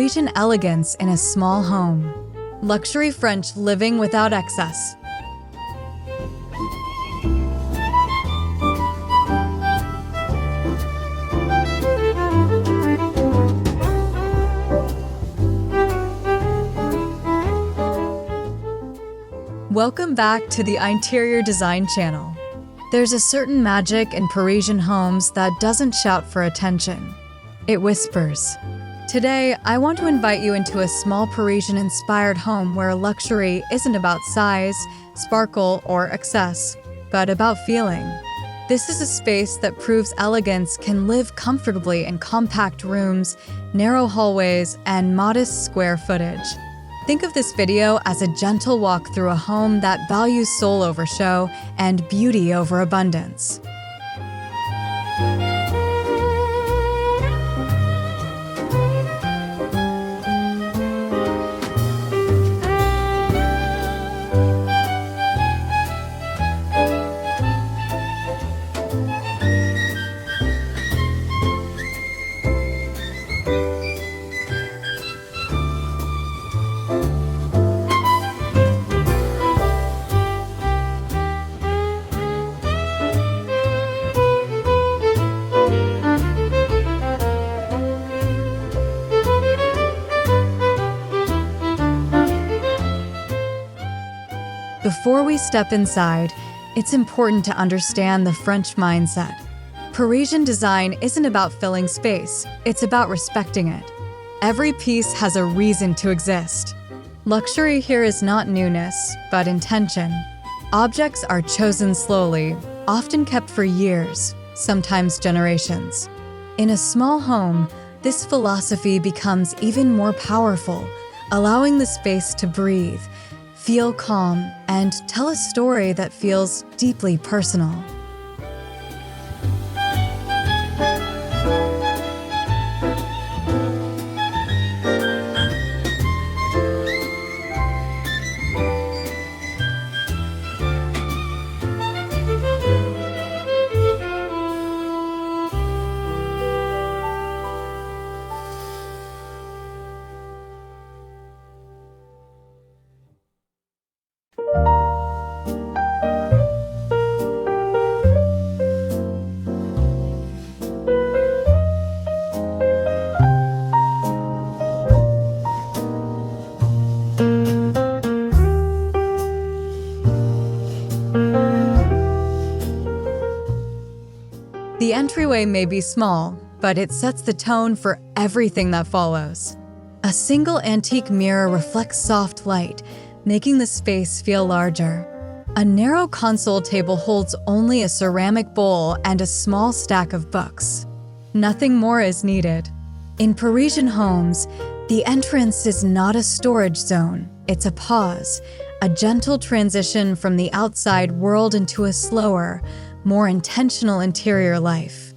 Parisian elegance in a small home. Luxury French living without excess. Welcome back to the Interior Design channel. There's a certain magic in Parisian homes that doesn't shout for attention. It whispers. Today, I want to invite you into a small Parisian-inspired home where luxury isn't about size, sparkle, or excess, but about feeling. This is a space that proves elegance can live comfortably in compact rooms, narrow hallways, and modest square footage. Think of this video as a gentle walk through a home that values soul over show and beauty over abundance. Before we step inside, it's important to understand the French mindset. Parisian design isn't about filling space, it's about respecting it. Every piece has a reason to exist. Luxury here is not newness, but intention. Objects are chosen slowly, often kept for years, sometimes generations. In a small home, this philosophy becomes even more powerful, allowing the space to breathe, feel calm, and tell a story that feels deeply personal. The entryway may be small, but it sets the tone for everything that follows. A single antique mirror reflects soft light, making the space feel larger. A narrow console table holds only a ceramic bowl and a small stack of books. Nothing more is needed. In Parisian homes, the entrance is not a storage zone, it's a pause, a gentle transition from the outside world into a slower, more intentional interior life.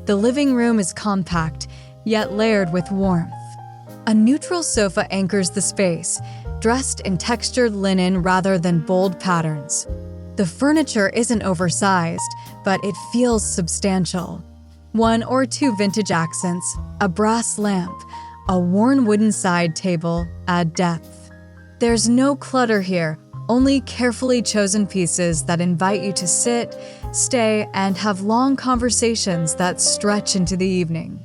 The living room is compact, yet layered with warmth. A neutral sofa anchors the space, dressed in textured linen rather than bold patterns. The furniture isn't oversized, but it feels substantial. One or two vintage accents, a brass lamp, a worn wooden side table add depth. There's no clutter here, only carefully chosen pieces that invite you to sit, stay, and have long conversations that stretch into the evening.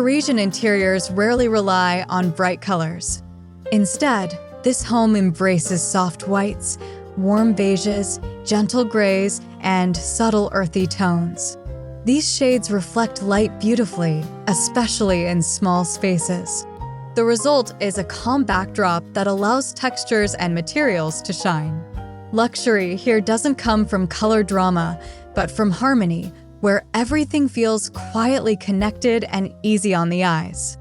Parisian interiors rarely rely on bright colors. Instead, this home embraces soft whites, warm beiges, gentle grays, and subtle earthy tones. These shades reflect light beautifully, especially in small spaces. The result is a calm backdrop that allows textures and materials to shine. Luxury here doesn't come from color drama, but from harmony, where everything feels quietly connected and easy on the eyes.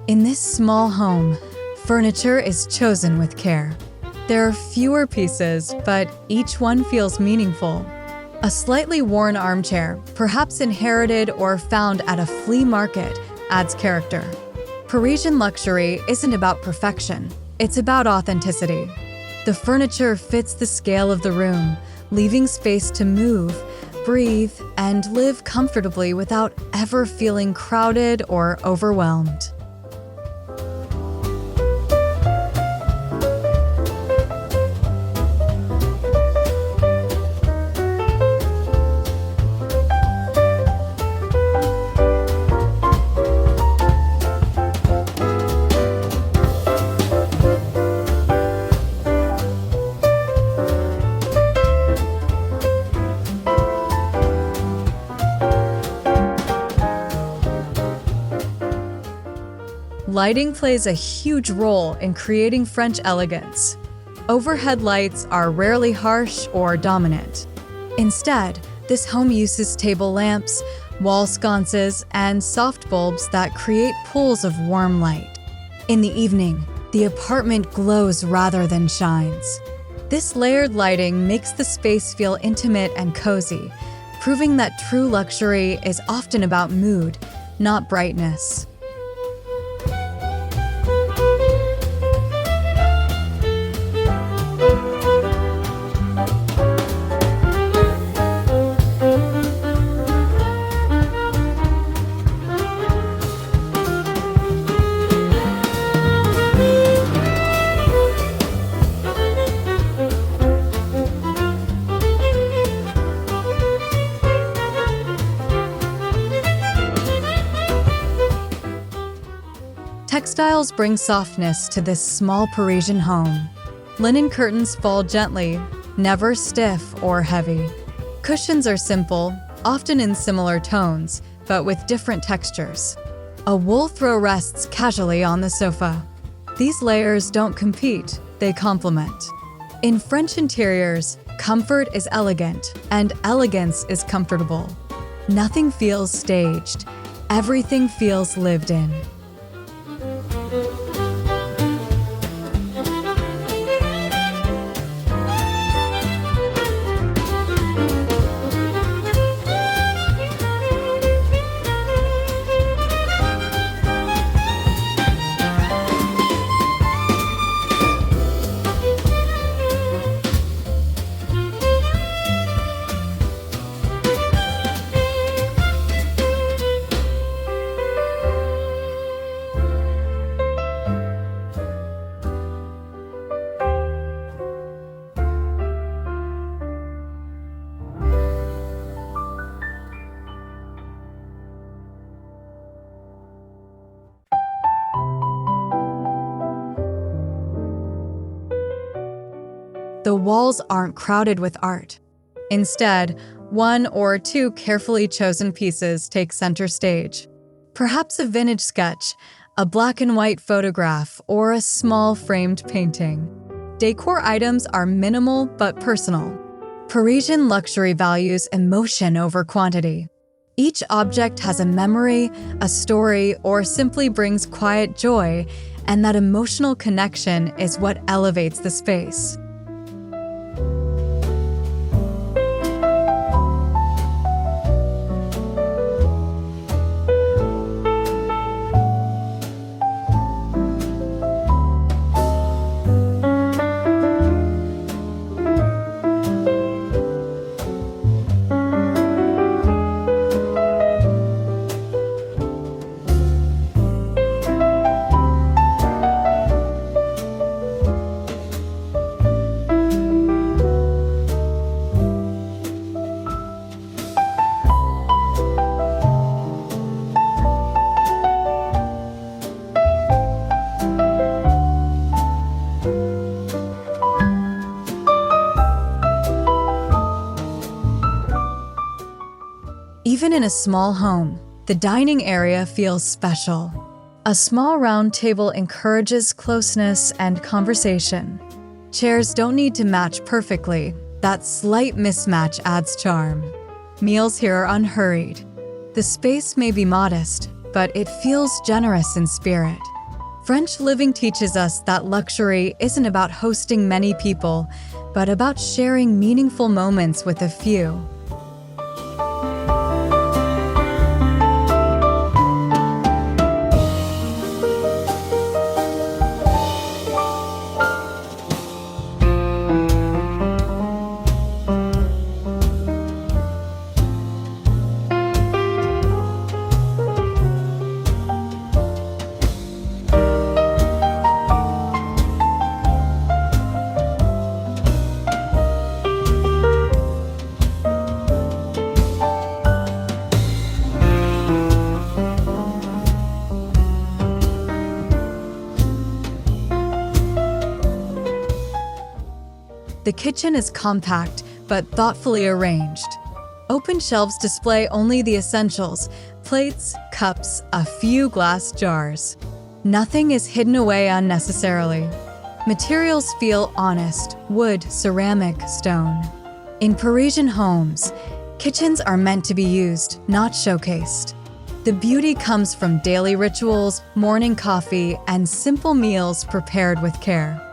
In this small home, furniture is chosen with care. There are fewer pieces, but each one feels meaningful. A slightly worn armchair, perhaps inherited or found at a flea market, adds character. Parisian luxury isn't about perfection, it's about authenticity. The furniture fits the scale of the room, leaving space to move, breathe, and live comfortably without ever feeling crowded or overwhelmed. Lighting plays a huge role in creating French elegance. Overhead lights are rarely harsh or dominant. Instead, this home uses table lamps, wall sconces, and soft bulbs that create pools of warm light. In the evening, the apartment glows rather than shines. This layered lighting makes the space feel intimate and cozy, proving that true luxury is often about mood, not brightness. Textiles bring softness to this small Parisian home. Linen curtains fall gently, never stiff or heavy. Cushions are simple, often in similar tones, but with different textures. A wool throw rests casually on the sofa. These layers don't compete, they complement. In French interiors, comfort is elegant, and elegance is comfortable. Nothing feels staged. Everything feels lived in. The walls aren't crowded with art. Instead, one or two carefully chosen pieces take center stage. Perhaps a vintage sketch, a black and white photograph, or a small framed painting. Decor items are minimal but personal. Parisian luxury values emotion over quantity. Each object has a memory, a story, or simply brings quiet joy, and that emotional connection is what elevates the space. Even in a small home, the dining area feels special. A small round table encourages closeness and conversation. Chairs don't need to match perfectly. That slight mismatch adds charm. Meals here are unhurried. The space may be modest, but it feels generous in spirit. French living teaches us that luxury isn't about hosting many people, but about sharing meaningful moments with a few. The kitchen is compact, but thoughtfully arranged. Open shelves display only the essentials: plates, cups, a few glass jars. Nothing is hidden away unnecessarily. Materials feel honest: wood, ceramic, stone. In Parisian homes, kitchens are meant to be used, not showcased. The beauty comes from daily rituals, morning coffee, and simple meals prepared with care.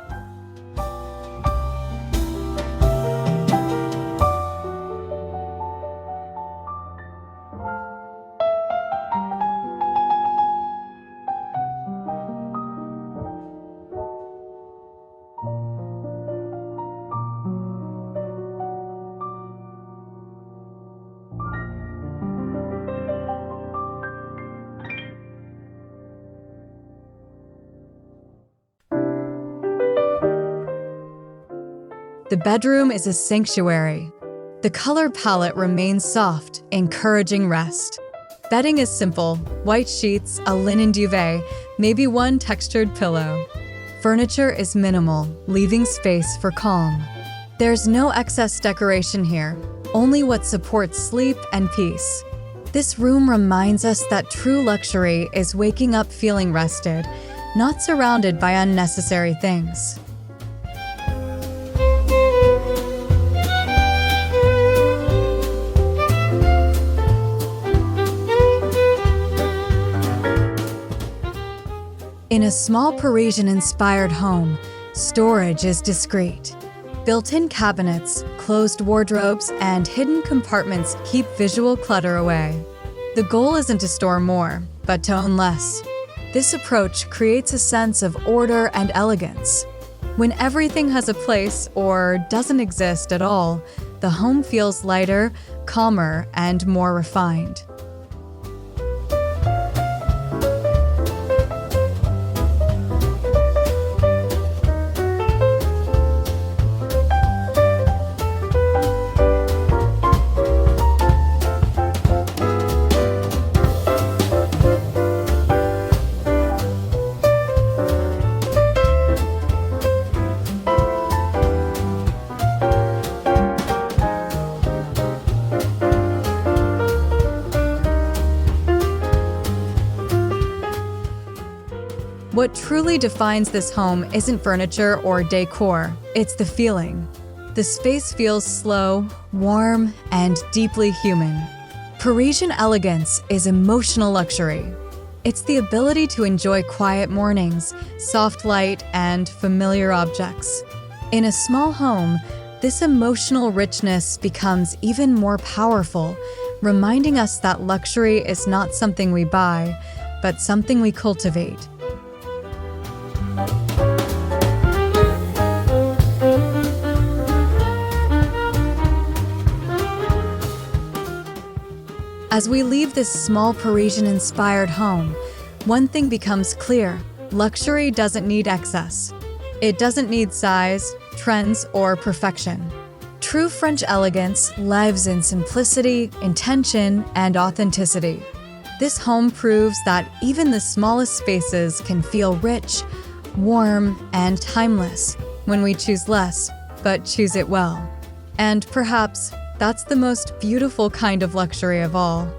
The bedroom is a sanctuary. The color palette remains soft, encouraging rest. Bedding is simple: white sheets, a linen duvet, maybe one textured pillow. Furniture is minimal, leaving space for calm. There's no excess decoration here, only what supports sleep and peace. This room reminds us that true luxury is waking up feeling rested, not surrounded by unnecessary things. In a small Parisian-inspired home, storage is discreet. Built-in cabinets, closed wardrobes, and hidden compartments keep visual clutter away. The goal isn't to store more, but to own less. This approach creates a sense of order and elegance. When everything has a place or doesn't exist at all, the home feels lighter, calmer, and more refined. What truly defines this home isn't furniture or decor, it's the feeling. The space feels slow, warm, and deeply human. Parisian elegance is emotional luxury. It's the ability to enjoy quiet mornings, soft light, and familiar objects. In a small home, this emotional richness becomes even more powerful, reminding us that luxury is not something we buy, but something we cultivate. As we leave this small Parisian-inspired home, one thing becomes clear: luxury doesn't need excess. It doesn't need size, trends, or perfection. True French elegance lives in simplicity, intention, and authenticity. This home proves that even the smallest spaces can feel rich, warm, and timeless when we choose less, but choose it well. And perhaps that's the most beautiful kind of luxury of all.